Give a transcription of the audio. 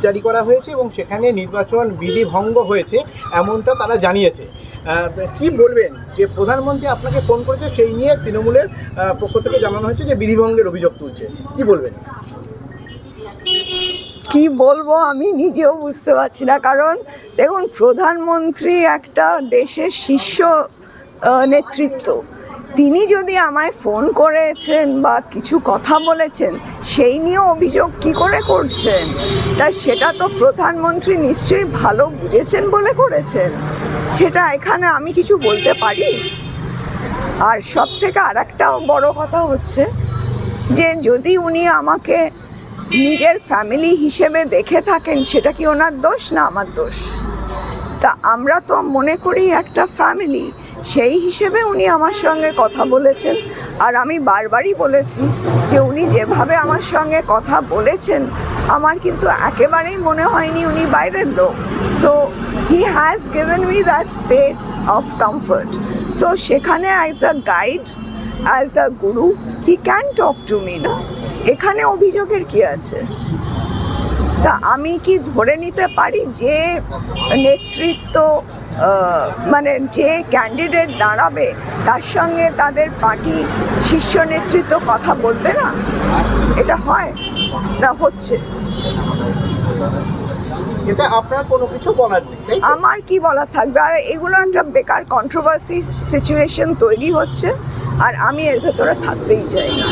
জারি করা হয়েছে এবং সেখানে নির্বাচন বিধি ভঙ্গ হয়েছে এমনটা তারা জানিয়েছে। কি বলবেন যে প্রধানমন্ত্রী আপনাকে ফোন করেছে, সেই নিয়ে তৃণমূলের পক্ষ থেকে জানানো হয়েছে যে বিধিভঙ্গের অভিযোগ তুলছে, কি বলবেন? কি বলবো আমি নিজেও বুঝতে পারছি না, কারণ দেখুন, প্রধানমন্ত্রী একটা দেশের শীর্ষ নেতৃত্ব, তিনি যদি আমায় ফোন করেছেন বা কিছু কথা বলেছেন সেই নিয়ে অভিযোগ কি করে করছেন, তা সেটা তো প্রধানমন্ত্রী নিশ্চয়ই ভালো বুঝেছেন বলে করেছেন, সেটা এখানে আমি কিছু বলতে পারি। আর সব থেকে আর একটা বড় কথা হচ্ছে যে যদি উনি আমাকে নিজের ফ্যামিলি হিসেবে দেখে থাকেন, সেটা কি ওনার দোষ না আমার দোষ? তা আমরা তো মনে করি একটা ফ্যামিলি, সেই হিসেবে উনি আমার সঙ্গে কথা বলেছেন। আর আমি বারবারই বলেছি যে উনি যেভাবে আমার সঙ্গে কথা বলেছেন আমার কিন্তু একেবারেই মনে হয়নি উনি বাইরের লোক। So he has given me that space of comfort. So সেখানে as a guide, as a guru, he can talk to me না। এখানে অভিযোগের কি আছে? তা আমি কি ধরে নিতে পারি যে নেতৃত্ব মানে যে ক্যান্ডিডেট দাঁড়াবে তার সঙ্গে তাদের পার্টি শীর্ষ নেতৃত্ব কথা বলবে না? এটা হয় না? হচ্ছে। এটা আপনার কোনো কিছু বলার নেই, তাই তো? আমার কি বলা থাকবে? আর এগুলো একটা বেকার কন্ট্রোভার্সি সিচুয়েশন তৈরি হচ্ছে, আর আমি এর ভেতরে থাকতেই চাই না।